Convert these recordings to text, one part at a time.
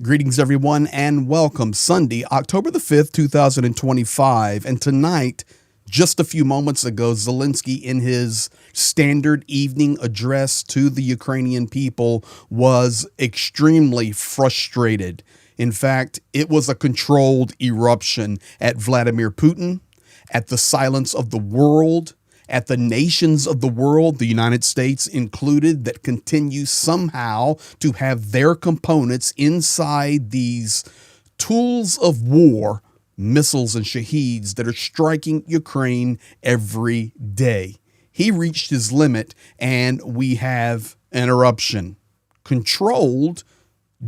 Greetings, everyone, and welcome. Sunday, October the 5th, 2025. And tonight, just a few moments ago, Zelenskyy, in his standard evening address to the Ukrainian people, was extremely frustrated. In fact, it was a controlled eruption at Vladimir Putin, at the silence of the world, at the nations of the world, the United States included, that continue somehow to have their components inside these tools of war, missiles and shaheeds that are striking Ukraine every day. He reached his limit, and we have an eruption. Controlled,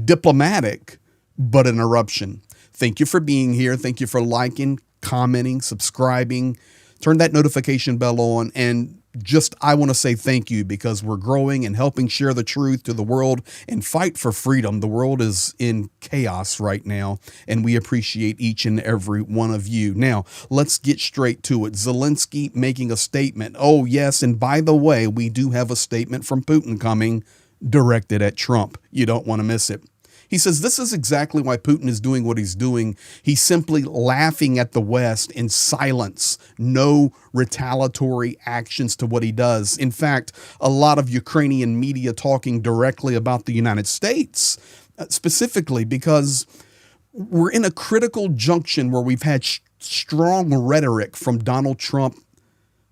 diplomatic, but an eruption. Thank you for being here. Thank you for liking, commenting, subscribing. Turn that notification bell on, and I want to say thank you, because we're growing and helping share the truth to the world and fight for freedom. The world is in chaos right now, and we appreciate each and every one of you. Now, let's get straight to it. Zelenskyy making a statement. Oh, yes, and by the way, we do have a statement from Putin coming directed at Trump. You don't want to miss it. He says this is exactly why Putin is doing what he's doing. He's simply laughing at the West in silence. No retaliatory actions to what he does. In fact, a lot of Ukrainian media talking directly about the United States, specifically because we're in a critical junction where we've had strong rhetoric from Donald Trump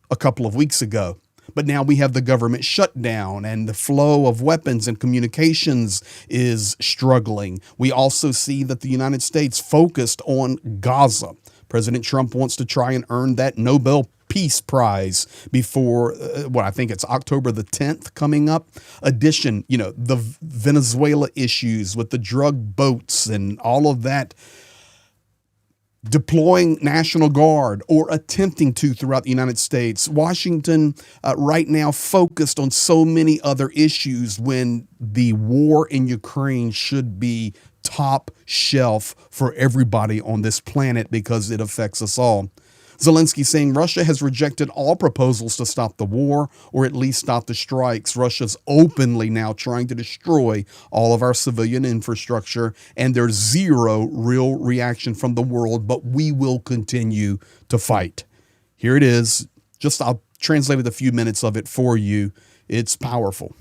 a couple of weeks ago. But now we have the government shutdown, and the flow of weapons and communications is struggling. We also see that the United States focused on Gaza. President Trump wants to try and earn that Nobel Peace Prize before, I think it's October the 10th coming up. The Venezuela issues with the drug boats and all of that, deploying National Guard or attempting to throughout the United States. Washington right now focused on so many other issues when the war in Ukraine should be top shelf for everybody on this planet because it affects us all. Zelenskyy saying Russia has rejected all proposals to stop the war or at least stop the strikes. Russia's openly now trying to destroy all of our civilian infrastructure, and there's zero real reaction from the world, but we will continue to fight. Here it is. I'll translate a few minutes of it for you. It's powerful.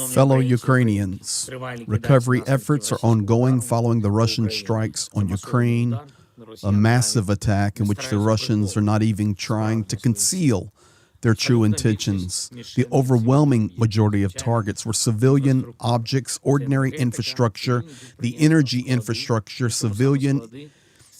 Fellow Ukrainians, recovery efforts are ongoing following the Russian strikes on Ukraine, a massive attack in which the Russians are not even trying to conceal their true intentions. The overwhelming majority of targets were civilian objects, ordinary infrastructure, the energy infrastructure, civilian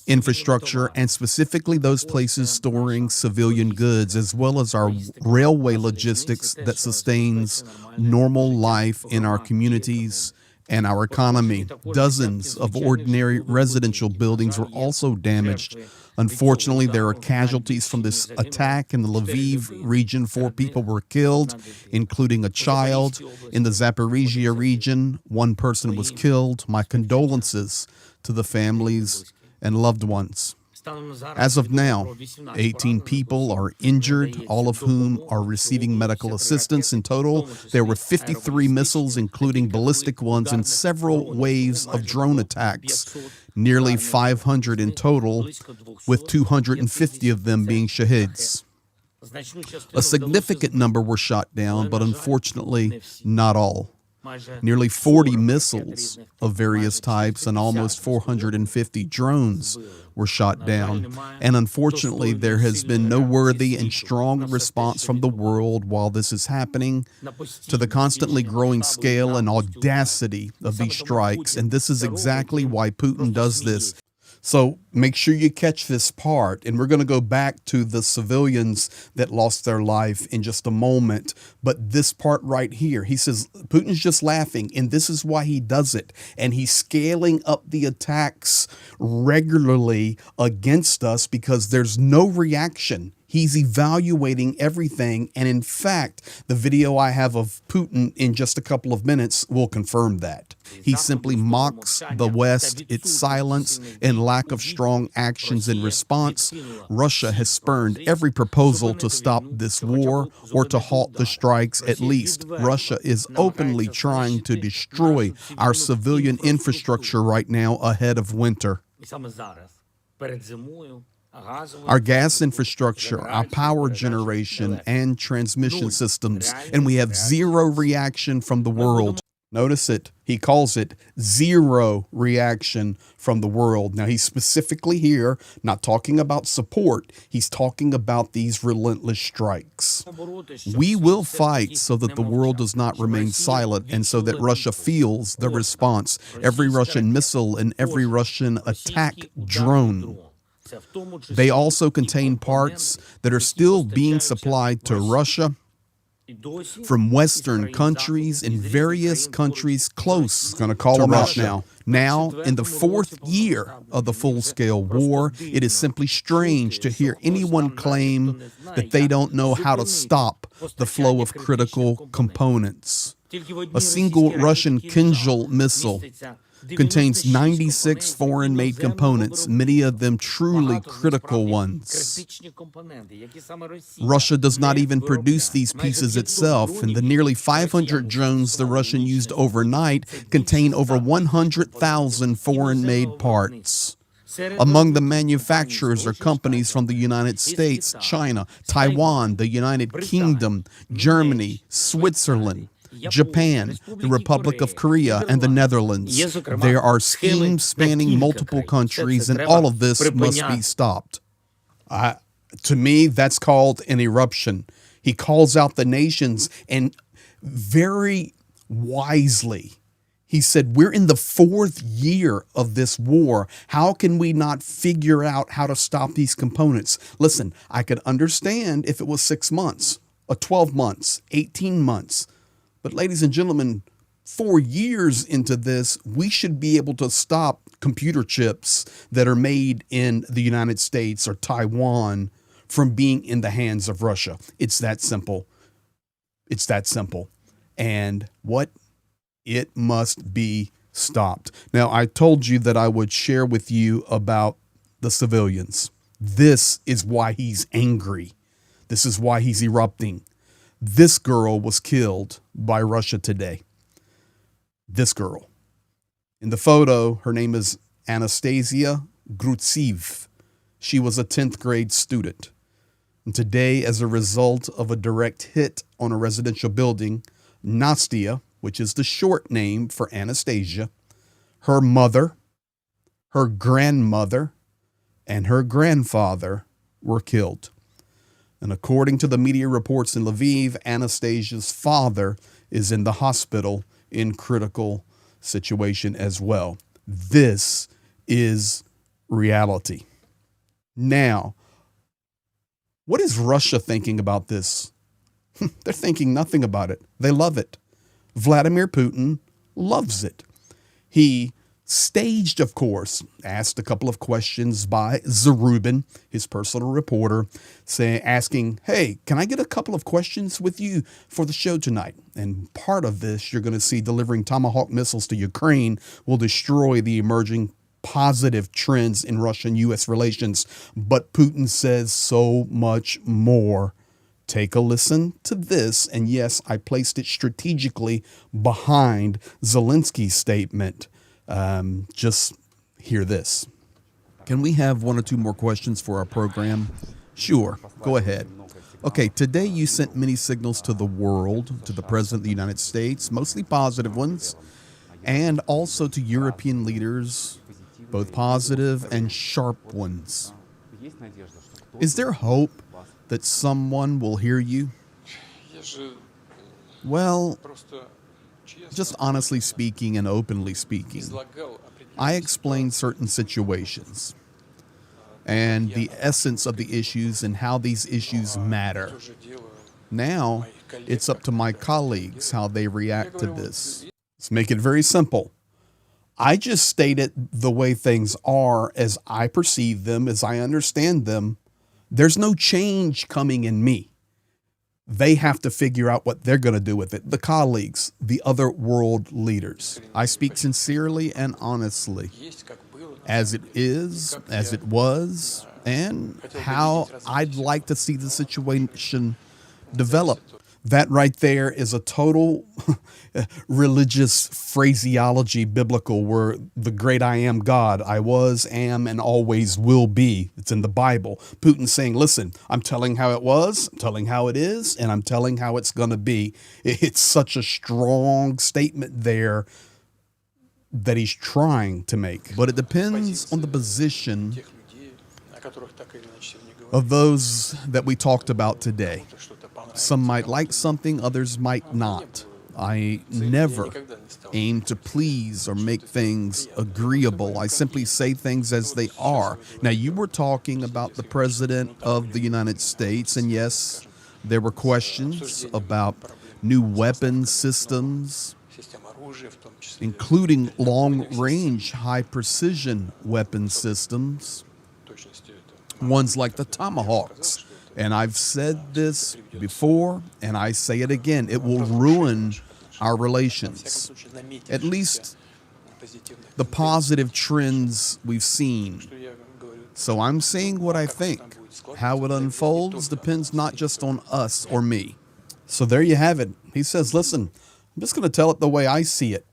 infrastructure, and specifically those places storing civilian goods, as well as our railway logistics that sustains normal life in our communities and our economy. Dozens of ordinary residential buildings were also damaged. Unfortunately, there are casualties from this attack in the Lviv region. 4 people were killed, including a child. In the Zaporizhia region, 1 person was killed. My condolences to the families and loved ones. As of now, 18 people are injured, all of whom are receiving medical assistance. In total, there were 53 missiles, including ballistic ones, and several waves of drone attacks, nearly 500 in total, with 250 of them being shaheeds. A significant number were shot down, but unfortunately, not all. Nearly 40 missiles of various types and almost 450 drones were shot down. And unfortunately, there has been no worthy and strong response from the world while this is happening to the constantly growing scale and audacity of these strikes. And this is exactly why Putin does this. So make sure you catch this part, and we're going to go back to the civilians that lost their life in just a moment. But this part right here, he says Putin's just laughing, and this is why he does it. And he's scaling up the attacks regularly against us because there's no reaction. He's evaluating everything. And in fact, the video I have of Putin in just a couple of minutes will confirm that. He simply mocks the West, its silence, and lack of strong actions in response. Russia has spurned every proposal to stop this war or to halt the strikes at least. Russia is openly trying to destroy our civilian infrastructure right now ahead of winter. Our gas infrastructure, our power generation and transmission systems, and we have zero reaction from the world. Notice it. He calls it zero reaction from the world. Now, he's specifically here not talking about support. He's talking about these relentless strikes. We will fight so that the world does not remain silent and so that Russia feels the response. Every Russian missile and every Russian attack drone. They also contain parts that are still being supplied to Russia from Western countries and various countries close going to call them out now. Now, in the fourth year of the full-scale war, it is simply strange to hear anyone claim that they don't know how to stop the flow of critical components. A single Russian Kinzhal missile contains 96 foreign-made components, many of them truly critical ones. Russia does not even produce these pieces itself, and the nearly 500 drones the Russian used overnight contain over 100,000 foreign-made parts. Among the manufacturers are companies from the United States, China, Taiwan, the United Kingdom, Germany, Switzerland, Japan, the Republic of Korea, and the Netherlands. There are schemes spanning multiple countries, and all of this must be stopped. To me, that's called an eruption. He calls out the nations, and very wisely, he said, we're in the fourth year of this war. How can we not figure out how to stop these components? Listen, I could understand if it was 6 months, or 12 months, 18 months. But ladies and gentlemen, 4 years into this, we should be able to stop computer chips that are made in the United States or Taiwan from being in the hands of Russia. It's that simple. It's that simple. And what? It must be stopped. Now, I told you that I would share with you about the civilians. This is why he's angry. This is why he's erupting. This girl was killed by Russia today. This girl. In the photo, her name is Anastasia Grutsev. She was a 10th grade student. And today, as a result of a direct hit on a residential building, Nastia, which is the short name for Anastasia, her mother, her grandmother, and her grandfather were killed. And according to the media reports in Lviv, Anastasia's father is in the hospital in critical situation as well. This is reality. Now, what is Russia thinking about this? They're thinking nothing about it. They love it. Vladimir Putin loves it. He staged, of course, asked a couple of questions by Zarubin, his personal reporter, asking, hey, can I get a couple of questions with you for the show tonight? And part of this, you're going to see delivering Tomahawk missiles to Ukraine will destroy the emerging positive trends in Russian-U.S. relations. But Putin says so much more. Take a listen to this. And yes, I placed it strategically behind Zelensky's statement. Just hear this. Can we have 1 or 2 more questions for our program? Sure, go ahead. Okay, today you sent many signals to the world, to the President of the United States, mostly positive ones, and also to European leaders, both positive and sharp ones. Is there hope that someone will hear you? Well, just honestly speaking and openly speaking, I explained certain situations and the essence of the issues and how these issues matter. Now, it's up to my colleagues how they react to this. Let's make it very simple. I just stated the way things are as I perceive them, as I understand them, There's no change coming in me. They have to figure out what they're going to do with it. The colleagues, the other world leaders. I speak sincerely and honestly, as it is, as it was, and how I'd like to see the situation develop. That right there is a total religious phraseology, biblical, where the great I am God, I was, am, and always will be. It's in the Bible. Putin saying, listen, I'm telling how it was, I'm telling how it is, and I'm telling how it's going to be. It's such a strong statement there that he's trying to make. But it depends on the position of those that we talked about today. Some might like something, others might not. I never aim to please or make things agreeable. I simply say things as they are. Now, you were talking about the President of the United States, and yes, there were questions about new weapon systems, including long-range, high-precision weapon systems, ones like the Tomahawks. And I've said this before, and I say it again, it will ruin our relations. At least the positive trends we've seen. So I'm saying what I think. How it unfolds depends not just on us or me. So there you have it. He says, listen, I'm just going to tell it the way I see it.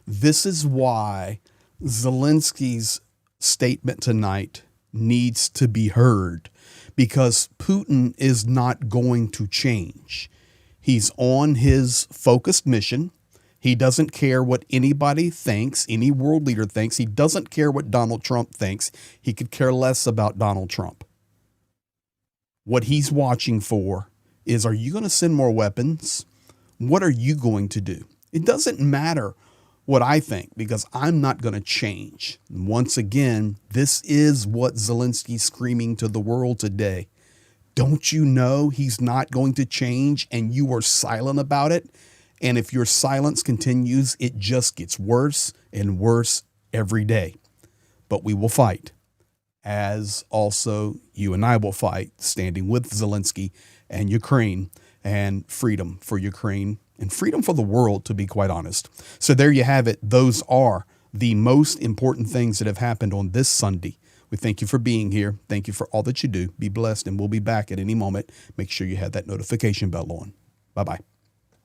This is why Zelensky's statement tonight needs to be heard. Because Putin is not going to change. He's on his focused mission. He doesn't care what anybody thinks, any world leader thinks. He doesn't care what Donald Trump thinks. He could care less about Donald Trump. What he's watching for is, are you going to send more weapons? What are you going to do? It doesn't matter what I think, because I'm not going to change. And once again, this is what Zelensky's screaming to the world today. Don't you know he's not going to change, and you are silent about it? And if your silence continues, it just gets worse and worse every day. But we will fight, as also you and I will fight, standing with Zelensky and Ukraine, and freedom for Ukraine and freedom for the world, to be quite honest. So there you have it. Those are the most important things that have happened on this Sunday. We thank you for being here. Thank you for all that you do. Be blessed, and we'll be back at any moment. Make sure you have that notification bell on. Bye-bye.